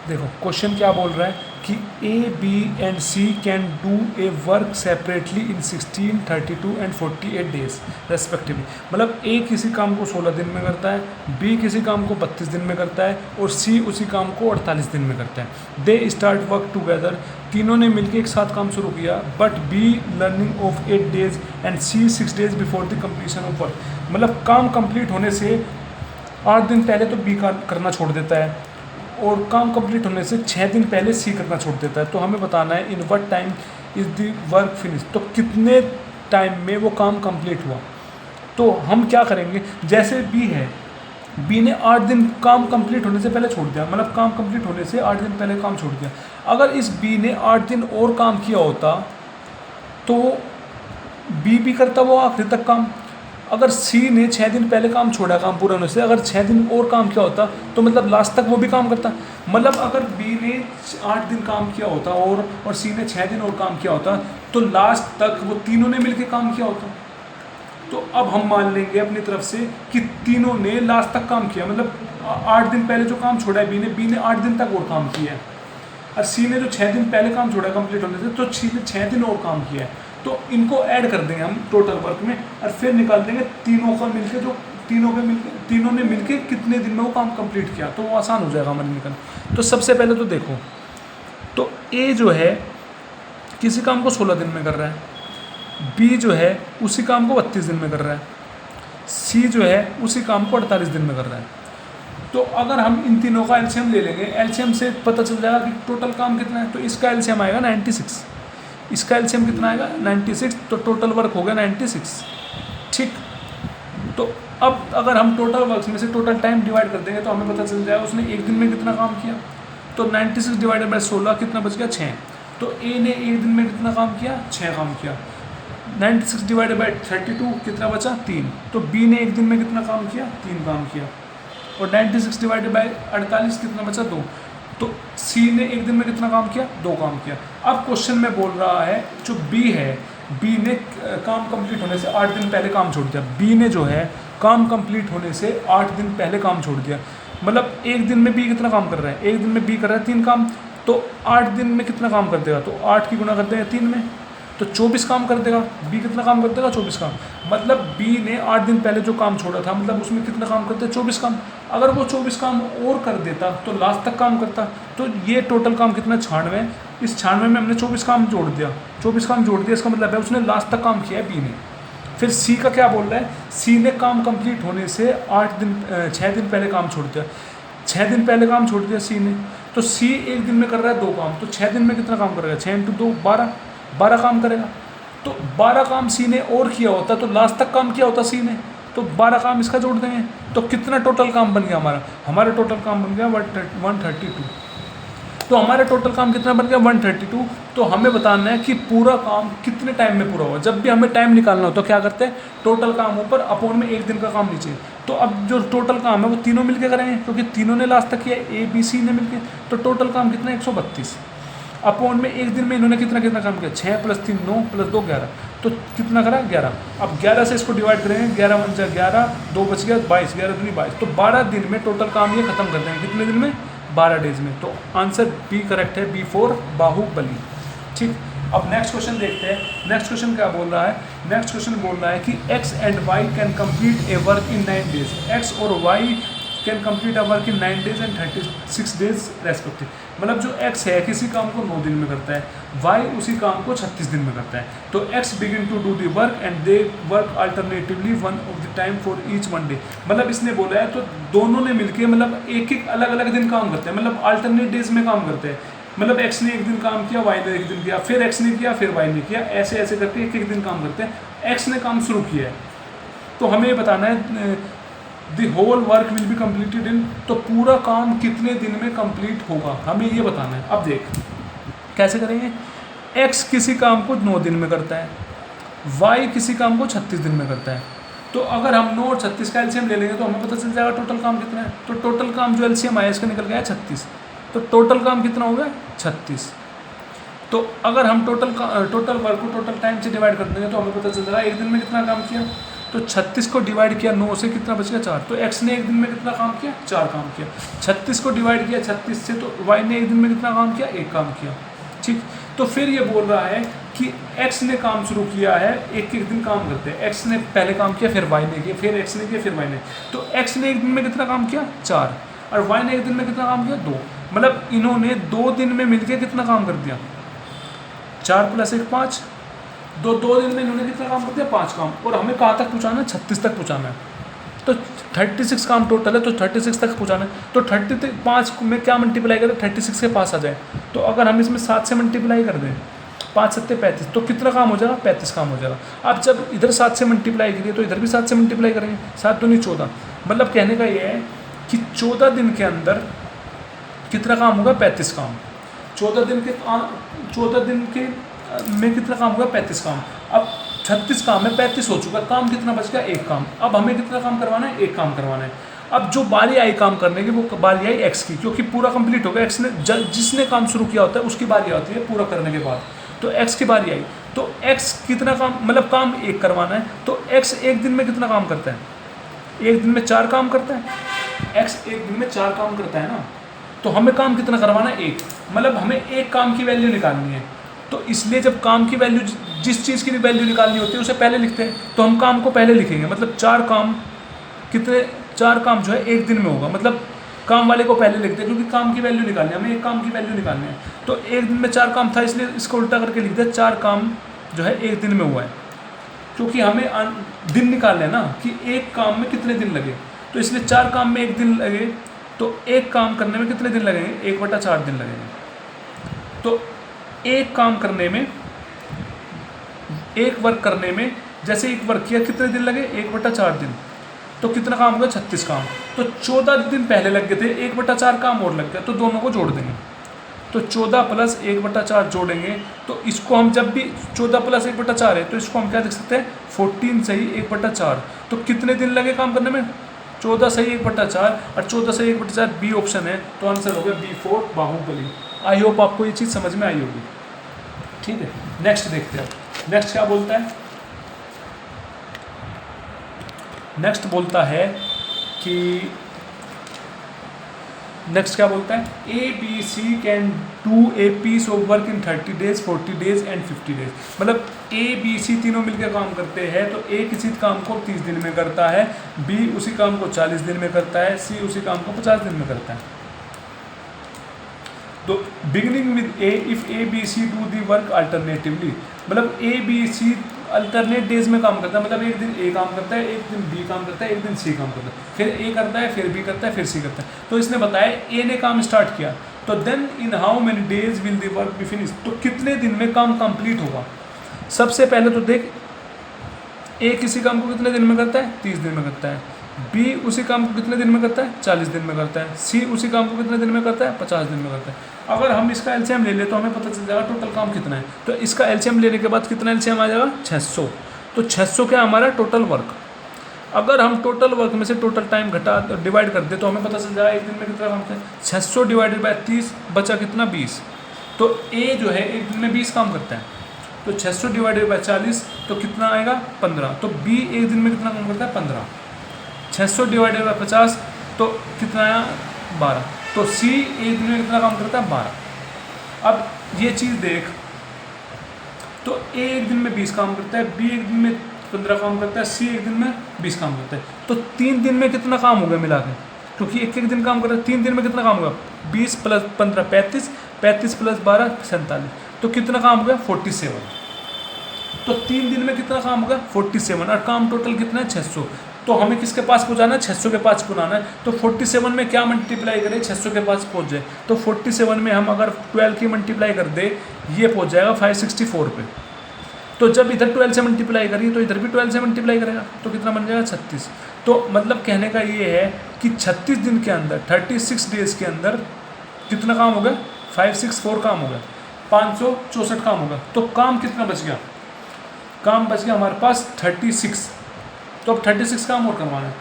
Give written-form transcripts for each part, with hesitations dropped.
देखो क्वेश्चन क्या बोल रहा है कि A B and C can do a work separately in 16, 32 and 48 days respectively. मतलब ए किसी काम को 16 दिन में करता है, बी किसी काम को 32 दिन में करता है और सी उसी काम को 48 दिन में करता है। दे स्टार्ट वर्क टुगेदर, तीनों ने मिलकर एक साथ काम शुरू किया, but B learning of 8 days and C 6 days before the completion of work. मतलब काम कंप्लीट होने से 8 दिन पहले तो बी करना छोड़ देता है और काम कंप्लीट होने से 6 दिन पहले सी करना छोड़ देता है। तो हमें बताना है in what time is the work finish, तो कितने टाइम में वो काम कंप्लीट हुआ। तो हम क्या करेंगे, जैसे बी है, बी ने 8 दिन काम कंप्लीट होने से पहले छोड़ दिया, मतलब काम कंप्लीट होने से 8 दिन पहले काम छोड़ दिया। अगर इस बी ने 8 दिन और काम किया होता तो बी भी करता वो आखिरी तक काम। अगर सी ने 6 दिन पहले काम छोड़ा काम पूरा होने से, अगर 6 दिन और काम किया होता तो मतलब लास्ट तक वो भी काम करता। मतलब अगर बी ने 8 दिन काम किया होता और सी ने 6 दिन और काम किया होता तो लास्ट तक वो तीनों ने मिलकर काम किया होता। तो अब हम मान लेंगे अपनी तरफ से कि तीनों ने लास्ट तक काम किया, मतलब 8 दिन पहले जो काम छोड़ा है बी ने 8 दिन तक और काम किया है, और सी ने जो 6 दिन पहले काम छोड़ा है कंप्लीट होने से तो सी ने 6 दिन और काम किया है। तो इनको ऐड कर देंगे हम टोटल वर्क में और फिर निकाल देंगे तीनों का मिलके जो तीनों ने मिलके कितने दिन में वो काम कंप्लीट किया, तो वो आसान हो जाएगा हमारे निकालना। तो सबसे पहले तो देखो, तो ए जो है किसी काम को 16 दिन में कर रहा है, बी जो है उसी काम को 32 दिन में कर रहा है, सी जो है उसी काम को 48 दिन में कर रहा है। तो अगर हम इन तीनों का एलसीएम ले लेंगे, एलसीएम से पता चल जाएगा कि टोटल काम कितना है। तो इसका एलसीएम आएगा 96, इसका एलसीएम कितना आएगा 96, तो टोटल वर्क हो गया 96। ठीक, तो अब अगर हम टोटल वर्क में से टोटल टाइम डिवाइड कर देंगे तो हमें पता चल जाएगा उसने एक दिन में कितना काम किया। तो 96 डिवाइडेड बाई 16 कितना बच गया 6। तो ए ने एक दिन में कितना काम किया 6 काम किया। 96 डिवाइडेड बाई 32 कितना बचा 3। तो बी ने एक दिन में कितना काम किया 3 काम किया। और 96 डिवाइडेड बाई 48 कितना बचा 2। तो सी ने एक दिन में कितना काम किया 2 काम किया। अब क्वेश्चन में बोल रहा है जो बी है, बी ने काम कंप्लीट होने से 8 दिन पहले काम छोड़ दिया। बी ने जो है काम कंप्लीट होने से 8 दिन पहले काम छोड़ दिया। मतलब एक दिन में बी कितना काम कर रहा है, एक दिन में बी कर रहा है 3 काम, तो 8 दिन में कितना काम कर देगा, तो 8 की गुणा कर देगा 3 में, तो 24 काम कर देगा। बी कितना काम कर देगा 24 काम। मतलब बी ने 8 दिन पहले जो काम छोड़ा था, मतलब उसमें कितना काम करते 24 काम। अगर वो 24 काम और कर देता तो लास्ट तक काम करता। तो ये टोटल काम कितना 96, इस 96 में हमने 24 काम जोड़ दिया, 24 काम जोड़ दिया, इसका मतलब है उसने लास्ट तक काम किया है बी ने। फिर सी का क्या बोल रहा है, सी ने काम कंप्लीट होने से 6 दिन पहले काम छोड़ दिया, 6 दिन पहले काम छोड़ दिया सी ने। तो सी एक दिन में कर रहा है 2 काम, तो 6 दिन में कितना काम करेगा 6 × 2 12 काम करेगा। तो 12 काम सी ने और किया होता तो लास्ट तक काम किया होता सी ने, तो 12 काम इसका जोड़ देंगे तो कितना टोटल काम बन गया हमारा टोटल काम बन गया 132। तो हमारा टोटल काम कितना बन गया 132। तो हमें बताना है कि पूरा काम कितने टाइम में पूरा हुआ। जब भी हमें टाइम निकालना हो तो क्या करते हैं, टोटल काम ऊपर अपोन में एक दिन का काम नीचे। तो अब जो टोटल काम है वो तीनों मिलके करेंगे क्योंकि तीनों ने लास्ट तक किया, ए बी सी ने मिलके। तो टोटल काम कितना 132 अपोन में एक दिन में इन्होंने कितना काम किया 6 + 3 9 + 2 11। तो कितना करा 11। अब 11 से इसको डिवाइड करेंगे, 11 × 1 11, 2 बच गया 22, 11 × 2 22। तो 12 दिन में टोटल काम ये खत्म कर देंगे। कितने दिन में 12 डेज में। तो आंसर बी करेक्ट है, B4 बाहुबली। ठीक, अब नेक्स्ट क्वेश्चन देखते हैं। नेक्स्ट क्वेश्चन क्या बोल रहा है, नेक्स्ट क्वेश्चन बोल रहा है कि x and y can complete A work in 9 days. x और y can complete a work in 9 days and 36 days respective. मतलब जो x है किसी काम को 9 दिन में करता है, y उसी काम को 36 दिन में करता है। तो x begin to do the work and they work alternatively one of the time for each one day. मतलब इसने बोला है तो दोनों ने मिलके मतलब एक अलग अलग दिन काम करते हैं, मतलब अल्टरनेट डेज में काम करते हैं। मतलब x ने एक दिन काम किया, y ने एक दिन किया, फिर x ने किया, फिर y ने किया, ऐसे ऐसे करके एक दिन काम करते हैं। x ने काम शुरू किया है तो हमें ये बताना है the whole work will be completed in, तो पूरा काम कितने दिन में कंप्लीट होगा हमें ये बताना है। अब देख कैसे करेंगे, x किसी काम को 9 दिन में करता है, y किसी काम को 36 दिन में करता है। तो अगर हम 9 और 36 का एलसीएम ले लेंगे तो हमें पता चल जाएगा टोटल काम कितना है। तो टोटल काम जो एलसीएम आया इसका निकल गया 36। तो टोटल काम कितना हो गया 36। तो अगर हम टोटल वर्क को टोटल टाइम से डिवाइड कर देंगे तो हमें पता चल जाएगा एक दिन में कितना काम किया। तो 36 को डिवाइड किया 9 से, कितना बच गया 4। तो x ने एक दिन में कितना काम किया, 4 काम किया। 36 को डिवाइड किया 36 से, तो y ने एक दिन में कितना काम किया, 1 काम किया। ठीक, तो फिर ये बोल रहा है कि x ने काम शुरू किया है, एक एक दिन काम करते हैं। x ने पहले काम किया, फिर y ने किया, फिर x ने किया, फिर y ने। तो x ने एक दिन में कितना काम किया, 4, और y ने एक दिन में कितना काम किया, 2। मतलब इन्होंने 2 दिन में मिलकर कितना काम कर दिया, 4 + 1 5। 2 दिन में इन्होंने कितना काम कर दिया, 5 काम। और हमें कहाँ तक पहुँचाना है, 36 तक पहुँचाना है। तो 36 काम टोटल है, तो 36 तक पहुँचाना है। तो 35 में क्या मल्टीप्लाई करें, 36 के पास आ जाए। तो अगर हम इसमें 7 से मल्टीप्लाई कर दें, 5 7 35, तो कितना काम हो जाएगा, 35 काम हो जाएगा। अब जब इधर 7 से मल्टीप्लाई करिए तो इधर भी 7 से मल्टीप्लाई करेंगे, 7 दूनी 14। मतलब कहने का ये है कि 14 दिन के अंदर कितना काम होगा, 35 काम। 14 दिन के में कितना काम होगा, 35 काम। अब 36 काम है, 35 हो चुका, काम कितना बच गया, 1 काम। अब हमें कितना काम करवाना है, 1 काम करवाना है। अब जो बारी आई काम करने की, वो बारी आई x की, क्योंकि पूरा कंप्लीट हो गया। x ने जिसने काम शुरू किया होता है उसकी बारी आती है पूरा करने के बाद। तो x की बारी आई, तो x कितना काम, मतलब काम 1 करवाना है। तो x एक दिन में कितना काम करता है, एक दिन में 4 काम करता है। x एक दिन में 4 काम करता है ना, तो हमें काम कितना करवाना है, 1। मतलब हमें 1 काम की वैल्यू निकालनी है। तो इसलिए जब काम की वैल्यू, जिस चीज़ की भी वैल्यू निकालनी होती है उसे पहले लिखते हैं। तो हम काम को पहले लिखेंगे, मतलब 4 काम, कितने 4 काम जो है 1 दिन में होगा। मतलब काम वाले को पहले लिखते हैं, क्योंकि काम की वैल्यू निकालनी है, हमें 1 काम की वैल्यू निकालनी है। तो 1 दिन में 4 काम था, इसलिए इसको उल्टा करके लिख दिया, 4 काम जो है 1 दिन में हुआ है। क्योंकि हमें दिन निकालना है ना, कि 1 काम में कितने दिन लगे। तो इसलिए 4 काम में 1 दिन लगे, तो 1 काम करने में कितने दिन लगेंगे, 1/4 दिन लगेंगे। तो 1 काम करने में, 1 वर्क करने में, जैसे 1 वर्क किया कितने दिन लगे, 1/4 दिन। तो कितना काम होगा, 36 काम। तो 14 दिन पहले लग गए थे, 1/4 काम और लग गया, तो दोनों को जोड़ देंगे। तो 14 + 1/4 जोड़ेंगे, तो इसको हम जब भी 14 + 1/4 है, तो इसको हम क्या देख सकते हैं, 14 सही 1/4। तो कितने दिन लगे काम करने में, 14 सही 1/4, और 14 सही 1/4 बी ऑप्शन है। तो आंसर हो गया B4 बाहुबली। आई होप आपको ये चीज़ समझ में आई होगी। ठीक है, नेक्स्ट देखते हैं। नेक्स्ट क्या बोलता है, नेक्स्ट बोलता है कि नेक्स्ट क्या बोलता है, ABC can do a piece of work in 30 days, 40 days and 50 days। मतलब ABC तीनों मिलकर काम करते हैं। तो A किसी काम को 30 दिन में करता है, B उसी काम को 40 दिन में करता है, C उसी काम को 50 दिन में करता है। तो beginning with A, if ABC do the work alternatively, मतलब ABC अल्टरनेट डेज में काम करता है। मतलब एक दिन A काम करता है, एक दिन B काम करता है, एक दिन C काम करता है, फिर A करता है, फिर B करता है, फिर C करता है। तो इसने बताया A ने काम स्टार्ट किया, तो then in how many days will the work be finish. तो कितने दिन में काम कंप्लीट होगा। सबसे पहले तो देख, A किसी काम को कितने दिन में करता है, 30 दिन में करता है। B उसी काम को कितने दिन में करता है, 40 दिन में करता है। C उसी काम को कितने दिन में करता है, 50 दिन में करता है। अगर हम इसका एलसीएम ले ले तो हमें पता चल जाएगा टोटल काम कितना है। तो इसका एलसीएम लेने के बाद कितना एलसीएम आ जाएगा, 600। तो 600 क्या हमारा टोटल वर्क। अगर हम टोटल वर्क में से टोटल टाइम घटा डिवाइड कर दे तो हमें पता चल जाएगा एक दिन में कितना काम करता है। 600 डिवाइडेड बाय 30 बचा कितना, 20। तो A जो है एक दिन में 20 काम करता है। तो 600 डिवाइडेड बाय 40 तो कितना आएगा, 15। तो B एक दिन में कितना काम करता है, 15। 600 डिवाइडेड बाय 50 तो कितना आया, 12। तो C एक दिन में कितना काम करता है, 12। अब ये चीज़ देख, तो A एक दिन में 20 काम करता है, B एक दिन में 15 काम करता है, C एक दिन में 20 काम करता है। तो 3 दिन में कितना काम होगा मिला के, क्योंकि एक एक दिन काम कर रहा है। 3 दिन में कितना काम होगा, 20 + 15 35, 35 + 12 47। तो कितना काम हो गया, 47। तो 3 दिन में कितना काम होगा, 47, और काम टोटल कितना है, 600। तो हमें किसके पास पहुंचाना है, 600 के पास पहुंचाना है। तो 47 में क्या मल्टीप्लाई करें, 600 के पास पहुंच जाए। तो 47 में हम अगर 12 की मल्टीप्लाई कर दे, ये पहुंच जाएगा 564 पे। तो जब इधर 12 से मल्टीप्लाई करिए तो इधर भी 12 से मल्टीप्लाई करेगा, तो कितना बन जाएगा, 36। तो मतलब कहने का ये है कि 36 दिन के अंदर, 36 डेज के अंदर कितना काम होगा, 564 काम होगा, 564 काम होगा। तो काम कितना बच गया, काम बच गया हमारे पास 36। तो अब 36 काम और करवाना है।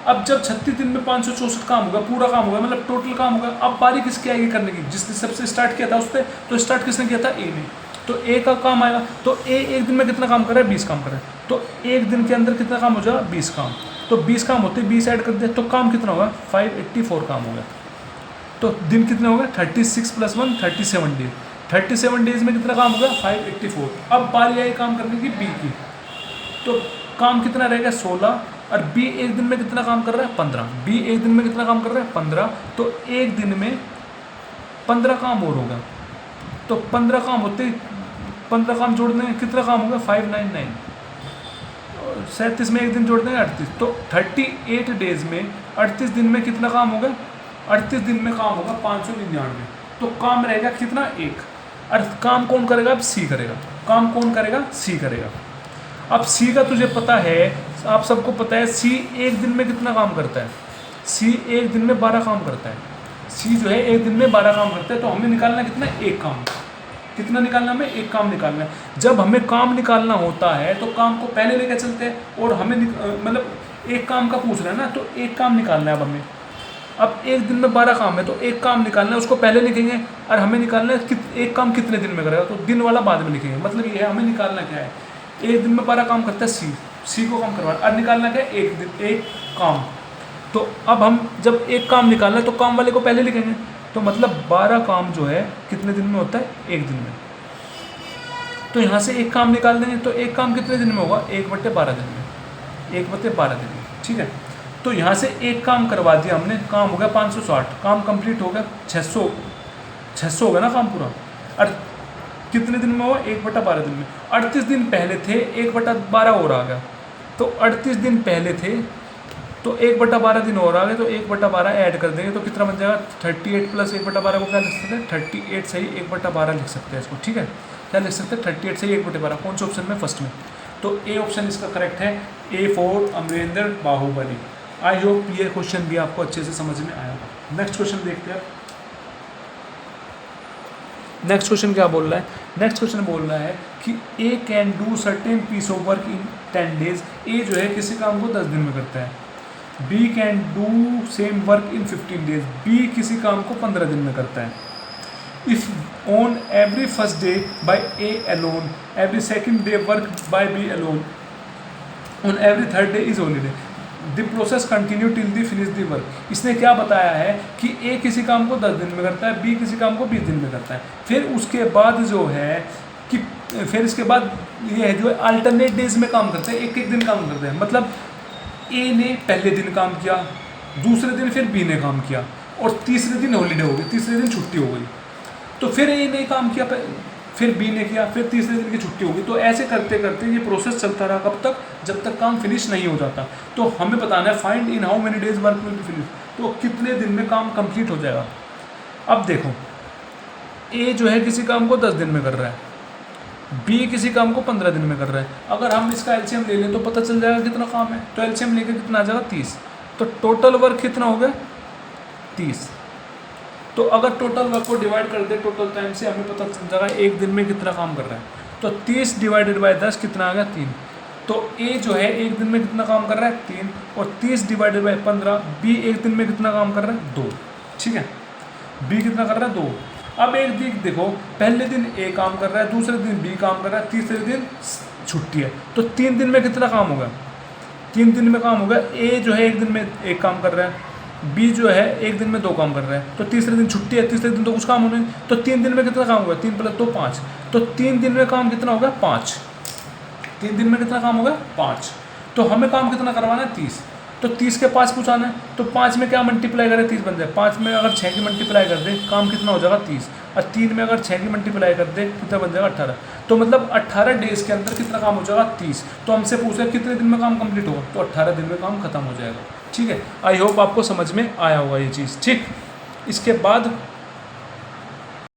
अब जब 36 दिन में 564 काम होगा, पूरा काम होगा, मतलब टोटल काम होगा। अब बारी किसकी आएगी करने की, जिसने सबसे स्टार्ट किया था उससे। तो स्टार्ट किसने किया था, A ने। तो ए का काम आएगा, तो ए एक दिन में कितना काम कर रहा है, 20 काम कर रहा है, तो एक दिन के अंदर कितना काम हो जाएगा, 20 काम। तो 20 काम होते 20 ऐड कर दिया, तो काम कितना होगा, 584 काम हो गया। तो दिन कितने हो गए, 36 + 1 37 डेज। 37 डेज में कितना काम हो गया, 584। अब बारी आई काम करने की बी की, तो काम कितना रहेगा, 16, और बी एक दिन में कितना काम कर रहा है, 15। बी एक दिन में कितना काम कर रहा है, 15। तो एक दिन में 15 काम और होगा, तो 15 काम होते 15 काम जोड़ देंगे, कितना काम होगा, 599। 37 में एक दिन जोड़ देंगे, 38। तो 38 डेज में 38 दिन में कितना काम होगा, 38 दिन में काम होगा 599। तो काम रहेगा कितना, एक। और काम कौन करेगा, अब सी करेगा। काम कौन करेगा, सी करेगा। अब सी का तुझे पता है, आप सबको पता है, सी एक दिन में कितना काम करता है, सी एक दिन में 12 काम करता है। सी जो है एक दिन में 12 काम करता है, तो हमें निकालना कितना, एक काम। कितना निकालना, हमें एक काम निकालना है। जब हमें काम निकालना होता है तो काम को पहले लेकर चलते हैं, और हमें मतलब एक काम का पूछ रहा है ना, तो एक काम निकालना है अब हमें। अब एक दिन में 12 काम है, तो एक काम निकालना है, उसको पहले लिखेंगे, और हमें निकालना है एक काम कितने दिन में करेगा, तो दिन वाला बाद में लिखेंगे। मतलब ये है, हमें निकालना क्या है, एक दिन में 12 काम करता है सी को काम करवाना, और निकालना क्या है, एक काम। तो अब हम जब एक काम निकालना है तो काम वाले को पहले लिखेंगे, तो मतलब 12 काम जो है कितने दिन में होता है, एक दिन में। तो यहाँ से एक काम निकाल देंगे, तो एक काम कितने दिन में होगा, 1/12 दिन में, 1/12 दिन में, ठीक है। तो यहाँ से एक काम करवा दिया हमने, काम हो गया 560, काम कंप्लीट हो गया, 600 हो गया ना काम पूरा। और कितने दिन में हुआ, 1/12 दिन में। 38 दिन पहले थे, 1/12 और आ गया, तो 38 दिन पहले थे, तो 1/12 दिन और आ गए, तो 1/12 ऐड कर देंगे, तो कितना बन जाएगा, 38 + 1/12 को क्या लिख सकते हैं, 38 सही 1/12 लिख सकते हैं इसको, ठीक है। क्या लिख सकते हैं, 38 सही 1/12, कौन से ऑप्शन में, फर्स्ट में। तो ए ऑप्शन इसका करेक्ट है, A for Amarendra Baahubali. I hope ये क्वेश्चन भी आपको अच्छे से समझ में आया होगा। नेक्स्ट क्वेश्चन देखते हैं। नेक्स्ट क्वेश्चन क्या बोल रहा है, नेक्स्ट क्वेश्चन बोल रहा है कि A can do certain piece of work in 10 days. A जो है किसी काम को 10 दिन में करता है। B can do same work in 15 days. B किसी काम को 15 दिन में करता है। If on every first day by A alone, every second day work by B alone, on every third day is holiday, the process continue till the finish the work. इसने क्या बताया है कि ए किसी काम को 10 दिन में करता है, बी किसी काम को 20 दिन में करता है। फिर उसके बाद जो है कि फिर इसके बाद ये है जो अल्टरनेट डेज में काम करते हैं, एक एक दिन काम करते हैं। मतलब ए ने पहले दिन काम किया, दूसरे दिन फिर बी ने काम किया, और तीसरे दिन हॉलीडे हो गई, तीसरे दिन छुट्टी हो गई। तो फिर ए ने काम किया, फिर बी ने किया, फिर तीसरे दिन की छुट्टी होगी। तो ऐसे करते करते ये प्रोसेस चलता रहा, कब तक, जब तक काम फिनिश नहीं हो जाता। तो हमें बताना है find in how many days work will B finish, तो कितने दिन में काम कंप्लीट हो जाएगा। अब देखो, ए जो है किसी काम को 10 दिन में कर रहा है, बी किसी काम को 15 दिन में कर रहा है। अगर हम इसका एलसीएम ले लें तो पता चल जाएगा कितना काम है। तो एलसीएम लेके कितना आ जाएगा, 30। तो टोटल वर्क कितना हो गया, 30। तो अगर टोटल वर्क को डिवाइड कर दे टोटल टाइम से, हमें पता चल जाएगा एक दिन में कितना काम कर रहा है। तो 30 / 10 कितना आ गया, 3। तो ए जो है एक दिन में कितना काम कर रहा है, 3, और 30 / 15, बी एक दिन में कितना काम कर रहा है, 2, ठीक है। बी कितना कर रहा है, 2। अब एक दिन देखो, पहले दिन ए काम कर रहा है, दूसरे दिन बी काम कर रहा है, तीसरे दिन छुट्टी है। तो 3 दिन में कितना काम होगा, 3 दिन में काम होगा। ए जो है एक दिन में एक काम कर रहा है, बी जो है एक दिन में 2 काम कर रहा है, तो तीसरे दिन छुट्टी है, तीसरे दिन तो कुछ काम होने। तो 3 दिन में कितना काम होगा, 3 + 2 5। तो 3 दिन में काम कितना होगा, 5। 3 दिन में कितना काम होगा, 5। तो हमें काम कितना करवाना है, 30। तो 30 के 5 पूछाना है, तो 5 में क्या मल्टीप्लाई करें, 30 बन जाए। 5 में अगर 6 की मल्टीप्लाई कर दे, काम कितना हो जाएगा, 30। और 3 में अगर 6 की मल्टीप्लाई कर दे, कितना बन जाएगा, 18। तो मतलब 18 डेज के अंदर कितना काम हो जाएगा, 30। तो हमसे पूछ रहे कितने दिन में काम कंप्लीट होगा, तो 18 दिन में काम खत्म हो जाएगा, ठीक है। आई होप आपको समझ में आया होगा ये चीज़, ठीक। इसके बाद